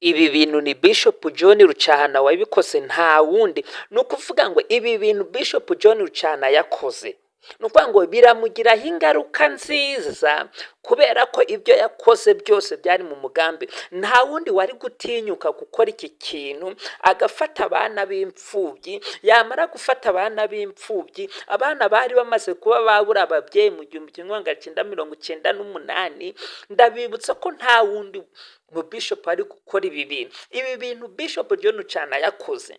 ibi bintu ni Bishop John Rucyahana wabikoze, nta wundi. Ni ukuvuga ngo ibi bintu Bishop John Rucyahana yakoze, ni ukuvuga ngo biramugiraho ingaruka nziza, kubera ko ibyo yakoze byose byari mu mugambi. Nta wundi wari gutinyuka gukora iki kintu, agafata abana b'imfubyi, yamara gufata abana b'imfubyi, abana bari bamaze kuba babura ababyeyi mu 1998. Ndabibutsa ko nta wundi mu Bishop ari gukora ibi bintu. Ibi bintu Bishop John Rucyahana yakoze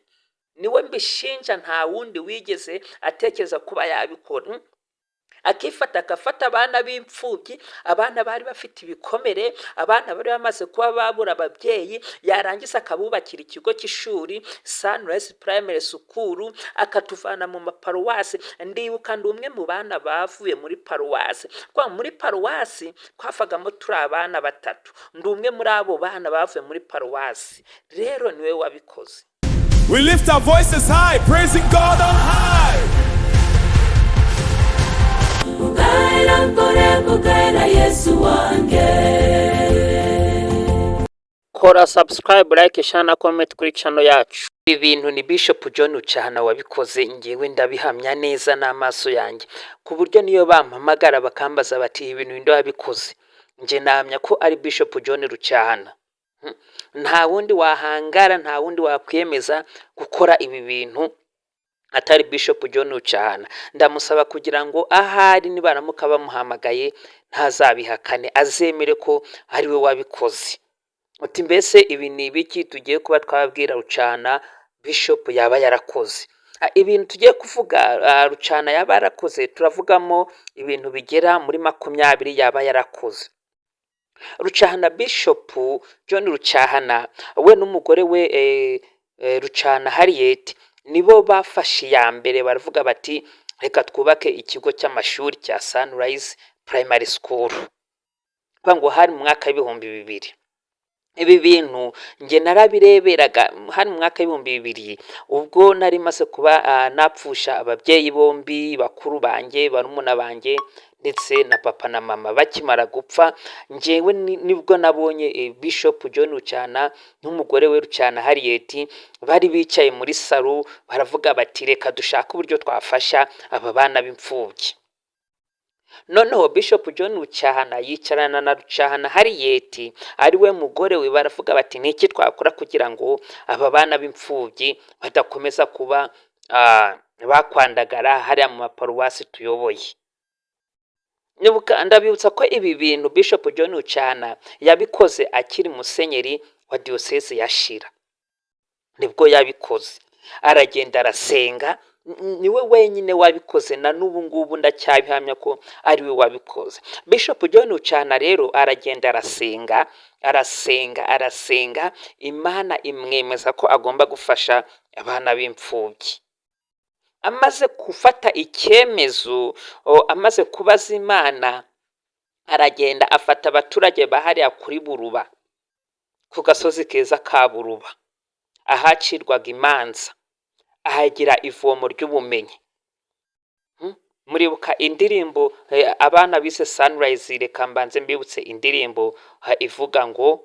niwe mbishinja, nta wundi wigeze atekereza kuba yabikora. Akifata agafata abana b'imfubyi, abana bari bafite ibikomere, abana bari bamaze kuba babura ababyeyi, yarangiza akabubakira ikigo cy'ishuri Sunrise Primary School, akatuvana mu maparuwasi. Ndibuka ndi umwe mu bana bavuye muri paruwasi, kwa muri paruwasi kwafagamo turi abana batatu, ndi umwe muri abo bana bavuye muri paruwasi. Rero niwe wabikoze. We lift our voices high, praising God on high. Kora subscribe, like, share na comment kuri channel yacu. Ibi bintu ni Bishop John Rucyahana wabikoze, ngewe ndabihamya neza n'amaso yanjye, ku buryo niyo bampamagara bakambaza bati ibintu ndo yabikoze, nje namya ko ari Bishop John Rucyahana. Nta wundi wahangara, nta wundi wakwiyemeza gukora ibi bintu atari Bishop John Rucyahana. Ndamusaba kugira ngo ahari nibaramuka bamuhamagaye ntazabihakane, azemere ko ari we wabikoze. Uti mbese ibi ni ibiki tugiye kuba twabwira Rucyahana Bishop yaba yarakoze? Ibintu tugiye kuvuga Rucyahana yaba yarakoze, turavugamo ibintu bigera muri 20 yaba yarakoze. Rucyahana Bishop John Rucyahana we n'umugore we Rucyahana Harriet nibo bafashe ya mbere, baravuga bati reka twubake ikigo cy'amashuri cya Sunrise Primary School, ngo hari mu mwaka w'2000. Ibi bintu nge narabireberaga hari mu mwaka w'2000, ubwo nari maze kuba napfusha ababyeyi bombi bakuru banjye, barumuna banjye ndetse na papa na mama. Bakimara gupfa, ngewe nibwo nabonye Bishop John Rucyahana n'umugore we Rucyahana Harriet bari bicaye muri salo, baravuga bati reka dushaka uburyo twafasha aba bana b'imfubyi. Noneho Bishop John Rucyahana yicarana na Rucyahana Harriet ari we mugore we, baravuga bati niki twakora kugira ngo aba bana b'imfubyi badakomeza kuba bakwandagara hariya mu maparuwasi tuyoboye. Ndabibutsa ko ibi bintu Bishop John Rucyahana yabikoze akiri musenyeri wa diocese ya Shira, nibwo yabikoze. Aragenda arasenga, niwe wenyine wabikoze, na n'ubu ngubu ndacyabihamya ko ari we wabikoze. Bishop John Rucyahana rero aragenda arasenga, Imana imwemeza ko agomba gufasha abana b'imfubyi. Amaze gufata icyemezo, amaze kubaza Imana, aragenda afata abaturage bahariya kuri Buruba, ku gasozi keza ka Buruba, ahacirwaga imanza, ahagira ivomo ry'ubumenyi. Muribuka indirimbo abana bise Sunrise? Reka mbanze mbibutse indirimbo ivuga ngo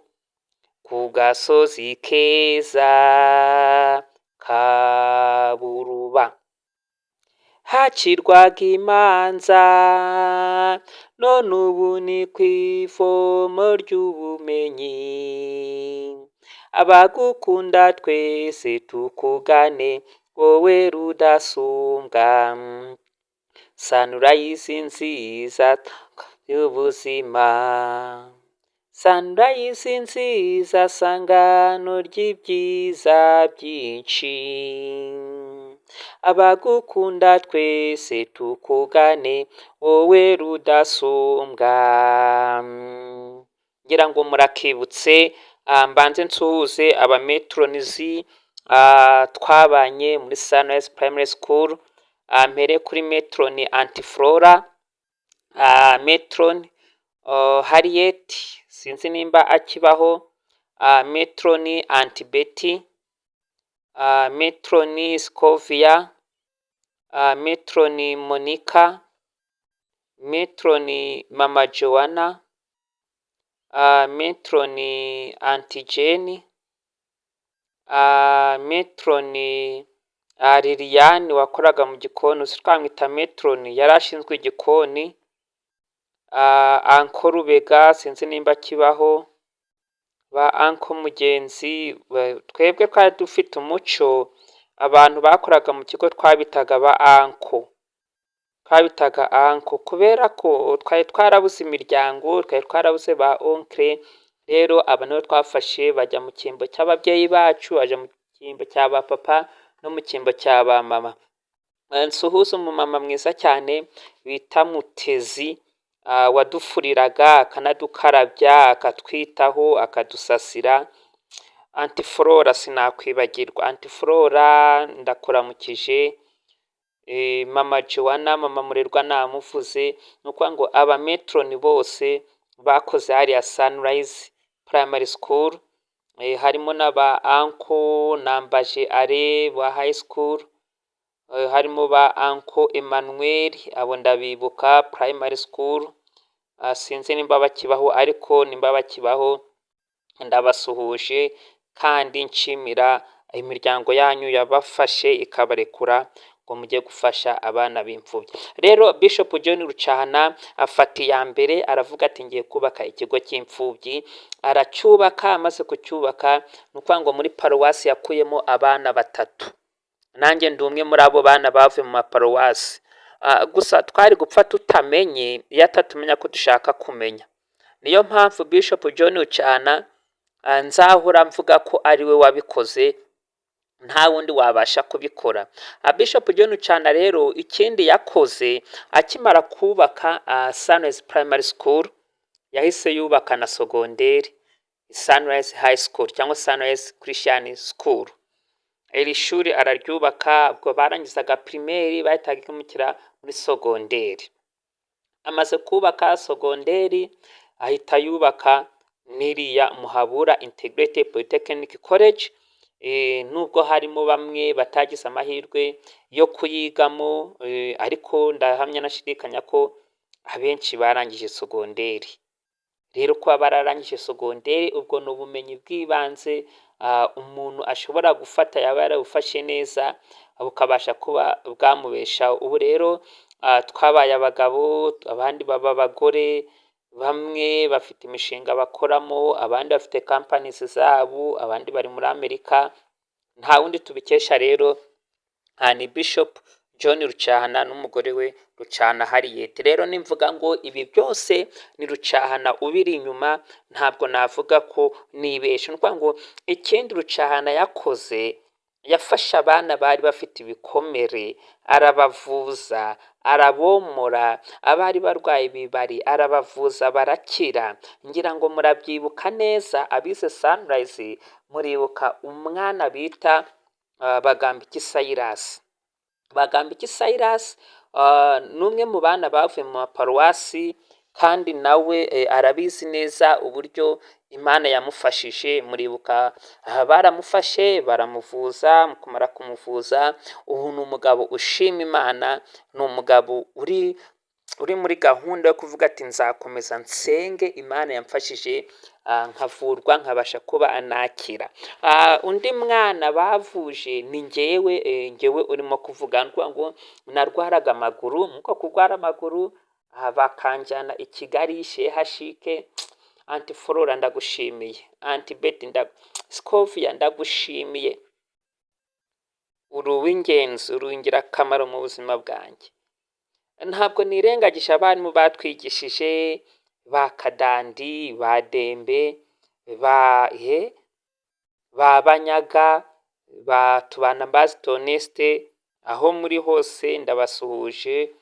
ku gasozi keza ka Buruba hacirwaga imanza, none ubu ni ku ivomo ry'ubumenyi. Abagukunda twese tukugane, wowe rudasumbwa, Sunrise nziza y'ubuzima, Sunrise nziza sangano ry'ibyiza byinshi. Abagukunda twese tukugane, wowe rudasumbwa. Ngira ngo murakibutse. Mbanze nsuhuze abametronizi twabanye muri Sunrise Primary School. Mpere kuri metroni Antiflora, metroni Harriet, sinzi nimba akibaho, metroni Antibeti, metroni Scovia, metroni Monica, metroni Mama Joanna, metroni Antigeni, metroni Liliane wakoraga mu gikoni, uzi twamwita metroni, yari ashinzwe igikoni. Anko Rubega sinzi nimba kibaho, ba anko Mugenzi. Twebwe twari dufite umuco, abantu bakoraga mu kigo twabitaga ba anko kubera ko twari twarabuze imiryango, twari twarabuze ba onkle. Rero aba nibo twafashe bajya mu cyimbo cy'ababyeyi bacu, baja mu cyimbo cya ba papa no mu cyimbo cya ba mama. Nsuhuza umumama mwiza cyane bita Mutezi, wadufuriraga akanadukarabya akatwitaho akadusasira. Anti Flora sinakwibagirwa, Anti Flora ndakuramukije. Mama Joanna, mama Murerwa namuvuze. Nuko ngo aba metroni bose bakoze hariya Sunrise Primary School, harimo n'aba anko Nambaje are wa high school, harimo ba anko Emmanuel, abo ndabibuka primary school. Sinzi nimba bakibaho, ariko nimba bakibaho ndabasuhuje kandi nshimira imiryango yanyu yabafashe ikabarekura ngo mujye gufasha abana b'imfubyi. Rero Bishop John Rucyahana afata iya mbere, aravuga ati ngiye kubaka ikigo cy'imfubyi. Aracyubaka, amaze kucyubaka nuko ngo muri paruwasi yakuyemo abana 3. Nanjye ndi umwe muri abo bana bavuye mu maparuwasi. Gusa twari gupfa tutamenye iyo atatumenya ko dushaka kumenya. Niyo mpamvu Bishop John Rucyahana nzahora mvuga ko ari we wabikoze, nta wundi wabasha kubikora. Bishop John Rucyahana rero ikindi yakoze akimara kubaka Sunrise Primary School, yahise yubaka na sogonderi Sunrise High School cyangwa Sunrise Christian School. Iri shuri araryubaka, ubwo barangizaga primaire bahitaga kumukira muri sogonderi. Amaze kubaka sogonderi ahita yubaka n'iriya Muhabura Integrated Polytechnic College. Nubwo harimo bamwe batagize amahirwe yo kuyigamo, ariko ndahamya nashidikanya ko abenshi barangije sogonderi. Rero kuba bararangije sogonderi, ubwo ni ubumenyi bw'ibanze umuntu ashobora gufata, yaba yarabufashe neza bukabasha kuba bwamubesha. Ubu rero twabaye abagabo, abandi baba abagore, bamwe bafite imishinga bakoramo, abandi bafite companies zabo, abandi bari muri Amerika. Nta wundi tubikesha rero ni Bishop John Rucyahana n'umugore we Rucyahana Harriet. Rero nimvuga ngo ibi byose ni Rucyahana ubiri inyuma, ntabwo navuga ko nibeshe. Nuko ngo ikindi Rucyahana yakoze, yafashe abana bari bafite ibikomere arabavuza, arabomora. Abari barwaye bibari arabavuza barakira. Ngira ngo murabyibuka neza, abize Sunrise muribuka umwana bita Bagambiki Cyrus. Bagambiki Cyrus numwe mu bana bavuye mu paruwasi, kandi nawe arabizi neza uburyo Imana yamufashije. Muribuka baramufashe baramuvuza, mukumara kumuvuza ubu ni umugabo ushima Imana, ni umugabo uri muri gahunda yo kuvuga ati nzakomeza nsenge Imana yamfashije nkavurwa nkabasha kuba anakira. Undi mwana bavuje ni ngewe urimo kuvuga ngo narwaraga amaguru. Muko kurwara amaguru bakanjyana i Kigali Shehashike. Anti Flora ndagushimiye, Anti Betty Scovia ndagushimiye, uri uw'ingenzi, uri ingirakamaro mu buzima bwanjye. Ntabwo nirengagisha abarimu batwigishije, ba Kadandi, ba Dembe, ba Banyaga, ba Tubanambazi Toneste, aho muri hose ndabasuhuje.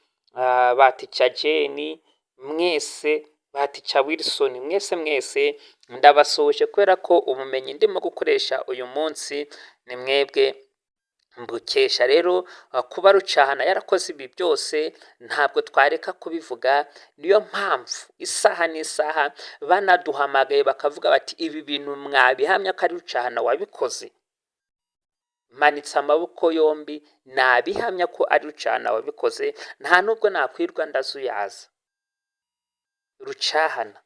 Ba Ticha Jeni mwese, ba Ticha Wilson mwese ndabasuhuje, kubera ko ubumenyi ndimo gukoresha uyu munsi ni mwebwe mbukesha. Rero kuba Rucyahana yarakoze ibi byose ntabwo twareka kubivuga. Niyo mpamvu isaha n'isaha banaduhamagaye bakavuga bati ibi bintu mwabihamya ko ari Rucyahana wabikoze. Manitse amaboko yombi nabihamya ko ari Rucyahana wabikoze, nta nubwo nakwirwa ndazuyaza. Rucyahana,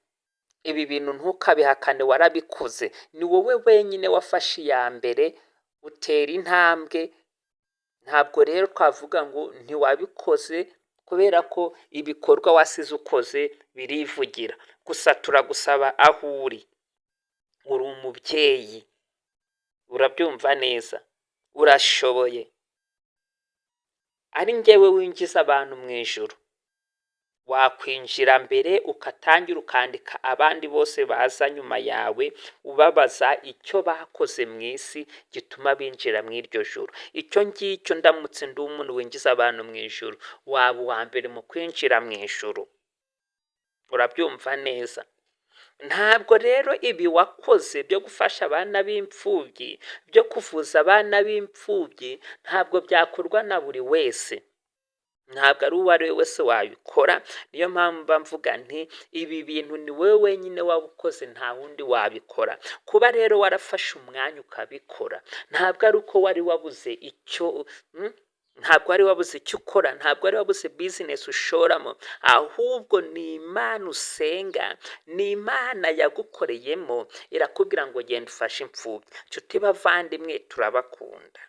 ibi bintu ntukabihakane, warabikoze. Ni wowe wenyine wafashe iya mbere utera intambwe. Ntabwo rero twavuga ngo ntiwabikoze kubera ko ibikorwa wasize ukoze birivugira. Gusa turagusaba aho uri umubyeyi, urabyumva neza, urashoboye, ari njyewe winjiza abantu mu ijuru. Wakwinjira mbere ukatangira ukandika abandi bose baza nyuma yawe, ubabaza icyo bakoze mu isi gituma binjira mu iryo juru. Icyo ngicyo ndamutse ndi umuntu winjiza abantu mu ijuru, waba uwa mbere mu kwinjira mu ijuru. Urabyumva neza. Ntabwo rero ibi wakoze byo gufasha abana b'imfubyi, byo kuvuza abana b'imfubyi, ntabwo byakorwa na buri wese. Ntabwo ari uwo ari we wese wabikora. Niyo mpamvu mvuga nti ibi bintu ni wowe wenyine wabukoze, nta wundi wabikora. Kuba rero warafashe umwanya ukabikora, ntabwo ari uko wari wabuze icyo ntabwo wari wabuze icyo ukora, ntabwo wari wabuze bizinesi ushoramo, ahubwo ni Imana usenga, ni Imana yagukoreyemo, irakubwira ngo genda ufashe imfubyi. Nshuti bavandimwe, turabakunda.